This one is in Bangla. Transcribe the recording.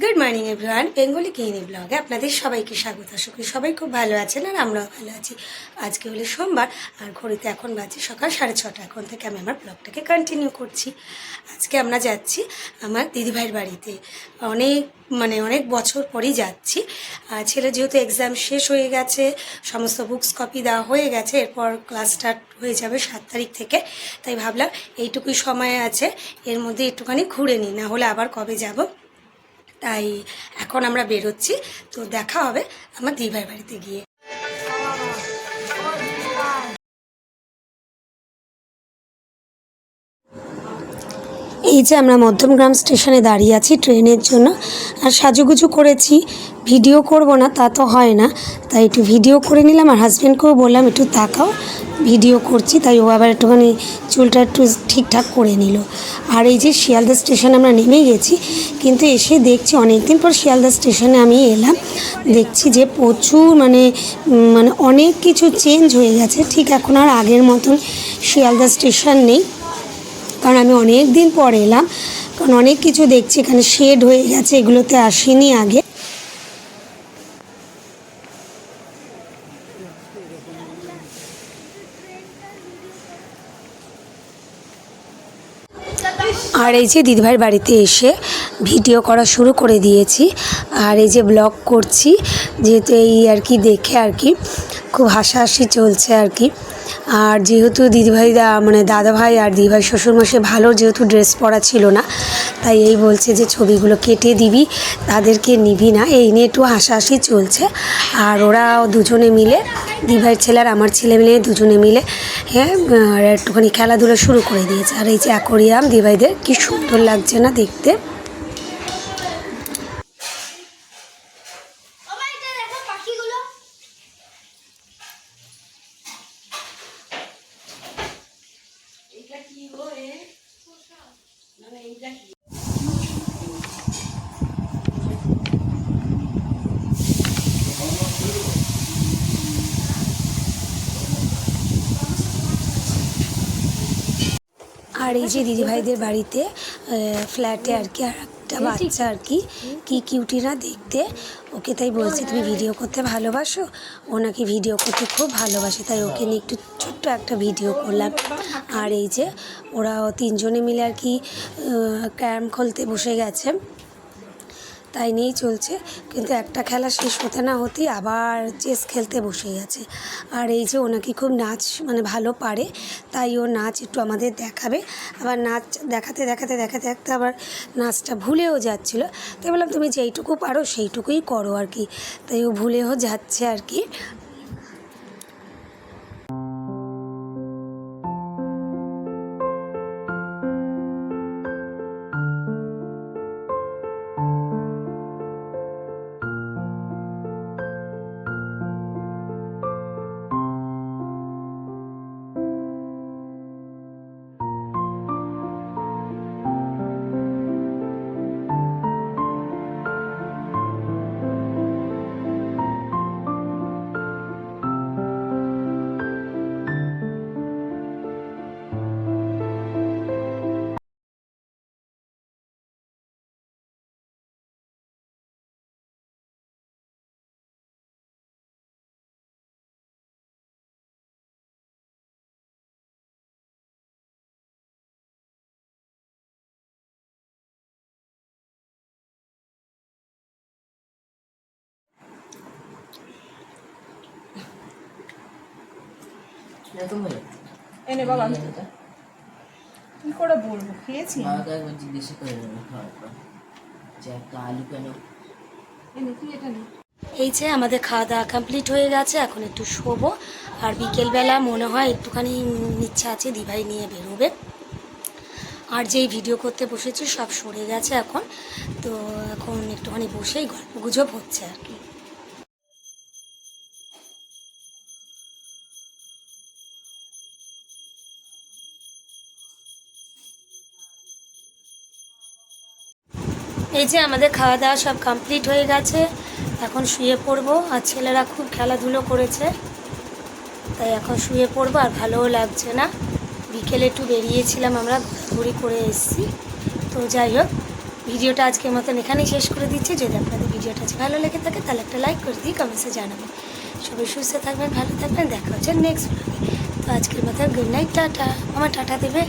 গুড মর্নিং এভরিওয়ান, বেঙ্গলি গৃহিণী ব্লগে আপনাদের সবাইকে স্বাগত। আশা করি সবাই খুব ভালো আছেন আর আমরাও ভালো আছি। আজকে হলো সোমবার আর ঘড়িতে এখন বাজে সকাল 6:30। এখন থেকে আমি আমার ব্লগটাকে কন্টিনিউ করছি। আজকে আমরা যাচ্ছি আমার দিদিভাইয়ের বাড়িতে। অনেক বছর পরেই যাচ্ছি। ছেলে যেহেতু এক্সাম শেষ হয়ে গেছে, সমস্ত বুকস কপি দেওয়া হয়ে গেছে, এরপর ক্লাস স্টার্ট হয়ে যাবে 7 তারিখ থেকে। তাই ভাবলাম এইটুকুই সময় আছে, এর মধ্যে একটুখানি ঘুরে নিই, না হলে আবার কবে যাব। তাই এখন আমরা বেরোচ্ছি। তো দেখা হবে আমার দিদিভাইয়ের বাড়িতে গিয়ে। এই যে আমরা মধ্যমগ্রাম স্টেশনে দাঁড়িয়ে আছি ট্রেনের জন্য, আর সাজুগুজু করেছি। ভিডিও করব না তা তো হয় না, তাই একটু ভিডিও করে নিলাম। আর হাজব্যান্ডকেও বললাম একটু তাকাও, ভিডিও করছি। তাই ও আবার একটুখানি চুলটা একটু ঠিকঠাক করে নিল। আর এই যে শিয়ালদা স্টেশনে আমরা নেমে গেছি, কিন্তু এসে দেখছি অনেক দিন পর শিয়ালদা স্টেশনে আমি এলাম, দেখছি যে প্রচুর মানে অনেক কিছু চেঞ্জ হয়ে গেছে। ঠিক এখন আর আগের মতন শিয়ালদা স্টেশন নেই, কারণ আমি অনেক দিন পর এলাম। কারণ অনেক কিছু দেখছি এখানে শেড হয়ে গেছে, এগুলোতে আসিনি আগে। আর এই যে দিদিভাইয়ের বাড়িতে এসে ভিডিও করা শুরু করে দিয়েছি, আর এই যে ব্লগ করছি, যেহেতু এই আর কি দেখে আর কি খুব হাসাহাসি চলছে আর কি। আর যেহেতু দিদিভাই দাদাভাই আর দিদিভাই শ্বশুরমশাই ভালো যেহেতু ড্রেস পরা ছিল না, তাই এই বলছে যে ছবিগুলো কেটে দিবি, তাদেরকে নিবি না, এই নিয়ে একটু হাসাহাসি চলছে। আর ওরা দুজনে মিলে, দিদিভাইয়ের ছেলে আর আমার ছেলে মিলে দুজনে মিলে আর একটুখানি খেলাধুলা শুরু করে দিয়েছে। আর এই যে অ্যাকোরিয়াম দিদিভাইদের, কি সুন্দর লাগছে না দেখতে। আর এই যে দিদিভাইদের বাড়িতে ফ্ল্যাটে আর কি আর একটা বাচ্চা আর কি কিউটি না দেখতে, ওকে তাই বলছি তুমি ভিডিও করতে ভালোবাসো, ও নাকি ভিডিও করতে খুব ভালোবাসে, তাই ওকে নিয়ে একটু ছোট্ট একটা ভিডিও করলাম। আর এই যে ওরা তিনজনে মিলে আর কি ক্যারাম খেলতে বসে গেছে, তাই নিয়েই চলছে। কিন্তু একটা খেলা শেষ হতে না হতেই আবার চেস খেলতে বসে গেছে। আর এই যে ও নাকি খুব নাচ ভালো পারে, তাই ও নাচ একটু আমাদের দেখাবে। আবার নাচ দেখাতে দেখাতে দেখাতে দেখাতে আবার নাচটা ভুলেও যাচ্ছিলো। তাই বললাম তুমি যেইটুকু পারো সেইটুকুই করো আর কি। তাই ও ভুলেও যাচ্ছে আর কি। এনে বাবা কি করে বলবো, খেয়েছি জিজ্ঞেস করে নেবো খাওয়ার পর যে একটা আলু কেন। এনে তুই এটা নে। এই যে আমাদের খাওয়া দাওয়া কমপ্লিট হয়ে গেছে, এখন একটু শোবো। আর বিকেলবেলা মনে হয় একটুখানি ইচ্ছা আছে দিভাই নিয়ে বেরোবে। আর যেই ভিডিও করতে বসেছি সব সরে গেছে এখন, তো এখন একটুখানি বসেই গল্প গুজব হচ্ছে আর কি। এই যে আমাদের খাওয়া দাওয়া সব কমপ্লিট হয়ে গেছে, এখন শুয়ে পড়বো। আর ছেলেরা খুব খেলাধুলো করেছে, তাই এখন শুয়ে পড়বো। আর ভালোও লাগছে না, বিকেলে একটু বেরিয়েছিলাম, আমরা ঘোরাঘুরি করে এসেছি। তো যাই হোক, ভিডিওটা আজকের মতন এখানেই শেষ করে দিচ্ছি। যদি আপনাদের ভিডিওটা আজ ভালো লেগে থাকে তাহলে একটা লাইক করে দিই, কমেন্টসে জানাবেন। সবাই সুস্থ থাকবেন, ভালো থাকবেন, দেখা হচ্ছে নেক্সট ব্লগে। তো আজকের মতন গুড নাইট, টাটা। আমার টাটা দেবে।